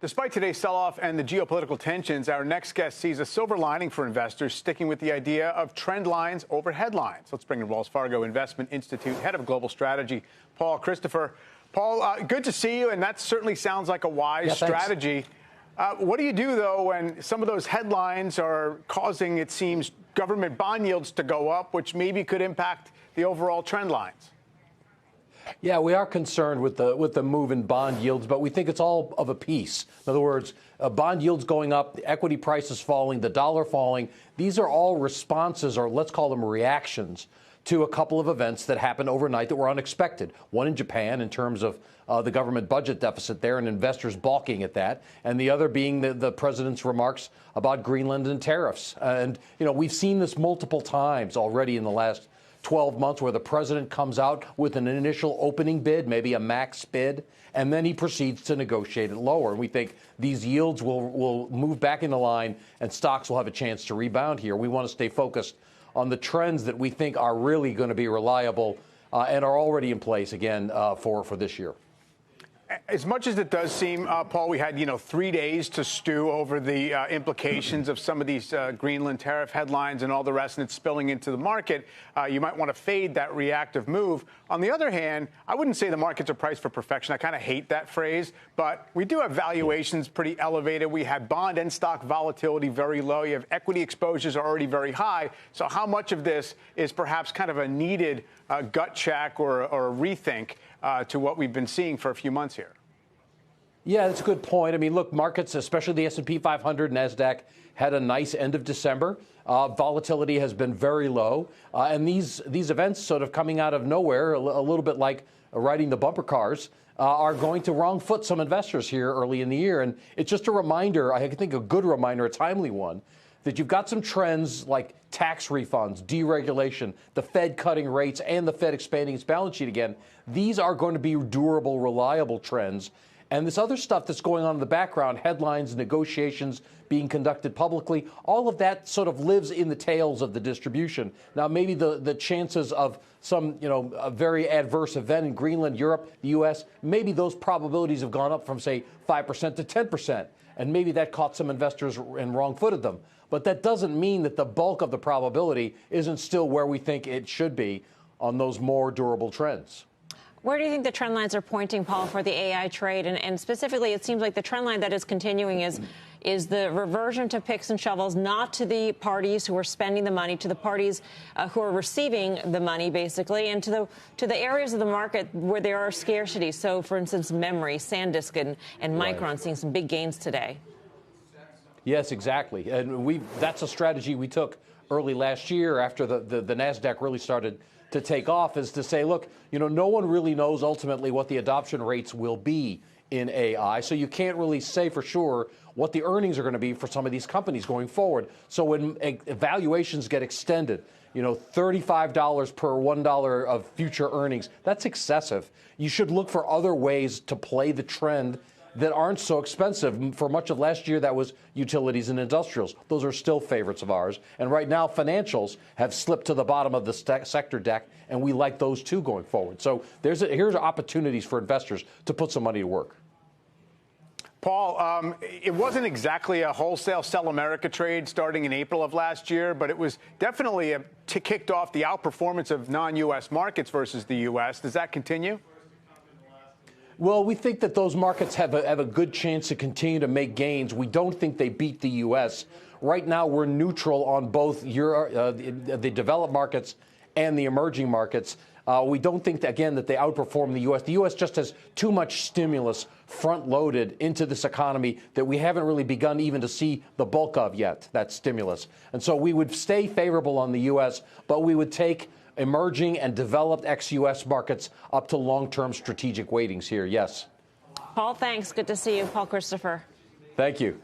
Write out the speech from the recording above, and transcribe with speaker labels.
Speaker 1: Despite today's sell-off and the geopolitical tensions, our next guest sees a silver lining for investors, sticking with the idea of trend lines over headlines. Let's bring in Wells Fargo Investment Institute Head of Global Strategy, Paul Christopher. Paul, good to see you, and that certainly sounds like a wise strategy. What do you do, though, when some of those headlines are causing, it seems, government bond yields to go up, which maybe could impact the overall trend lines?
Speaker 2: Yeah, we are concerned with the move in bond yields, but we think it's all of a piece. In other words, bond yields going up, the equity prices falling, the dollar falling. These are all responses, or let's call them reactions, to a couple of events that happened overnight that were unexpected. One in Japan in terms of the government budget deficit there and investors balking at that, and the other being the president's remarks about Greenland and tariffs. And, you know, we've seen this multiple times already in the last 12 months where the president comes out with an initial opening bid, maybe a max bid, and then he proceeds to negotiate it lower. And we think these yields will move back into line and stocks will have a chance to rebound here. We want to stay focused on the trends that we think are really going to be reliable and are already in place, again, for this year.
Speaker 1: As much as it does seem, Paul, we had, 3 days to stew over the implications of some of these Greenland tariff headlines and all the rest, and it's spilling into the market. You might want to fade that reactive move. On the other hand, I wouldn't say the markets are priced for perfection. I kind of hate that phrase, but we do have valuations pretty elevated. We had bond and stock volatility very low. You have equity exposures are already very high. So how much of this is perhaps kind of a needed gut check or a rethink to what we've been seeing for a few months here?
Speaker 2: Yeah, that's a good point. I mean, look, markets, especially the S&P 500, NASDAQ, had a nice end of December. Volatility has been very low. And these events sort of coming out of nowhere, a little bit like riding the bumper cars, are going to wrong foot some investors here early in the year. And it's just a reminder, I think a good reminder, a timely one, that you've got some trends like tax refunds, deregulation, the Fed cutting rates, and the Fed expanding its balance sheet again. These are going to be durable, reliable trends. And this other stuff that's going on in the background, headlines, negotiations being conducted publicly, all of that sort of lives in the tails of the distribution. Now, maybe the chances of some, a very adverse event in Greenland, Europe, the U.S., maybe those probabilities have gone up from, say, 5% to 10%. And maybe that caught some investors and wrong-footed them. But that doesn't mean that the bulk of the probability isn't still where we think it should be on those more durable trends.
Speaker 3: Where do you think the trend lines are pointing, Paul, for the AI trade? And specifically, it seems like the trend line that is continuing is the reversion to picks and shovels, not to the parties who are spending the money, to the parties who are receiving the money, basically, and to the areas of the market where there are scarcity. So, for instance, memory, SanDisk, and Micron seeing some big gains today.
Speaker 2: Yes, exactly. And that's a strategy we took early last year after the NASDAQ really started to take off, is to say, look, no one really knows ultimately what the adoption rates will be in AI. So you can't really say for sure what the earnings are going to be for some of these companies going forward. So when valuations get extended, $35 per $1 of future earnings, that's excessive. You should look for other ways to play the trend that aren't so expensive. For much of last year, that was utilities and industrials. Those are still favorites of ours. And right now, financials have slipped to the bottom of the sector deck, and we like those too going forward. So here's opportunities for investors to put some money to work.
Speaker 1: Paul, it wasn't exactly a wholesale sell America trade starting in April of last year, but it was definitely kicked off the outperformance of non-U.S. markets versus the U.S. Does that continue?
Speaker 2: Well, we think that those markets have a good chance to continue to make gains. We don't think they beat the U.S. Right now, we're neutral on both the developed markets and the emerging markets. We don't think, again, that they outperform the U.S. The U.S. just has too much stimulus front-loaded into this economy that we haven't really begun even to see the bulk of yet, that stimulus. And so we would stay favorable on the U.S., but we would take emerging and developed ex-U.S. markets up to long-term strategic weightings here, yes.
Speaker 3: Paul, thanks. Good to see you. Paul Christopher.
Speaker 2: Thank you.